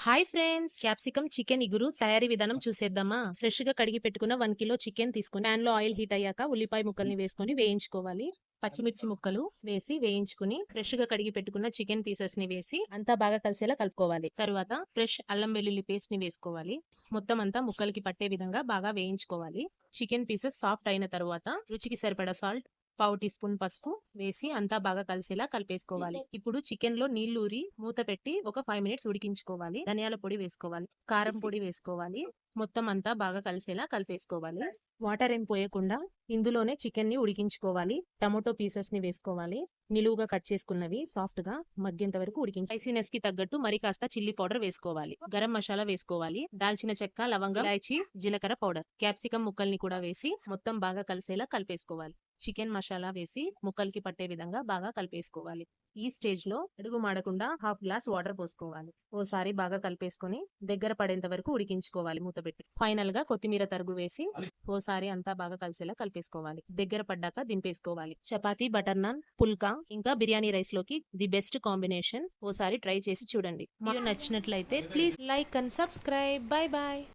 Hi friends, capsicum chicken ఇగురు తయారీ విధానం చూసేద్దామా. ఫ్రెష్ గా కడిగి పెట్టుకున్న 1 కిలో చికెన్ తీసుకుని ప్యాన్ లో ఆయిల్ హీట్ అయ్యాక ఉల్లిపాయ ముక్కల్ని వేసుకొని వేయించుకోవాలి. పచ్చిమిర్చి ముక్కలు వేసి వేయించుకుని ఫ్రెష్ గా కడిగి పెట్టుకున్న చికెన్ పీసెస్ ని వేసి అంతా బాగా కలిసేలా కలుపుకోవాలి. తరువాత ఫ్రెష్ అల్లం వెల్లుల్లి పేస్ట్ ని వేసుకోవాలి. మొత్తం అంతా ముక్కలకి పట్టే విధంగా బాగా వేయించుకోవాలి. చికెన్ పీసెస్ సాఫ్ట్ అయిన తరువాత రుచికి సరిపడా సాల్ట్, పావు టీ స్పూన్ పసుపు వేసి అంతా బాగా కలిసేలా కలిపేసుకోవాలి. ఇప్పుడు చికెన్ లో నీళ్లూరి మూత పెట్టి ఒక 5 మినిట్స్ ఉడికించుకోవాలి. ధనియాల పొడి వేసుకోవాలి, కారం పొడి వేసుకోవాలి. మొత్తం అంతా బాగా కలిసేలా కలిపేసుకోవాలి. వాటర్ ఏం పోయకుండా ఇందులోనే చికెన్ ని ఉడికించుకోవాలి. టమాటో పీసెస్ ని వేసుకోవాలి. నిలువుగా కట్ చేసుకున్నవి సాఫ్ట్ గా మగ్గేంత వరకు ఉడికించి స్పైసీనెస్ కి తగ్గట్టు మరి కాస్త చిల్లీ పౌడర్ వేసుకోవాలి. గరం మసాలా వేసుకోవాలి. దాల్చిన చెక్క, లవంగం, ఇలాచి, జీలకర్ర పౌడర్, క్యాప్సికం ముక్కల్ని కూడా వేసి మొత్తం బాగా కలిసేలా కలిపేసుకోవాలి. చికెన్ మసాలా వేసి ముక్కలకి పట్టే విధంగా బాగా కలిపేసుకోవాలి. ఈ స్టేజ్ లో అడుగు మాడకుండా హాఫ్ గ్లాస్ వాటర్ పోసుకోవాలి. ఓసారి బాగా కలిపేసుకొని దగ్గర పడేంత వరకు ఉడికించుకోవాలి మూత పెట్టి. ఫైనల్ గా కొత్తిమీర తరుగు వేసి ఓసారి అంతా బాగా కలిసేలా కలిపేసుకోవాలి. దగ్గర పడ్డాక దింపేసుకోవాలి. చపాతీ, బటర్ నాన్, పుల్కా ఇంకా బిర్యానీ రైస్ లోకి ది బెస్ట్ కాంబినేషన్. ఓసారి ట్రై చేసి చూడండి. మీకు నచ్చినట్లయితే please like and subscribe. Bye bye.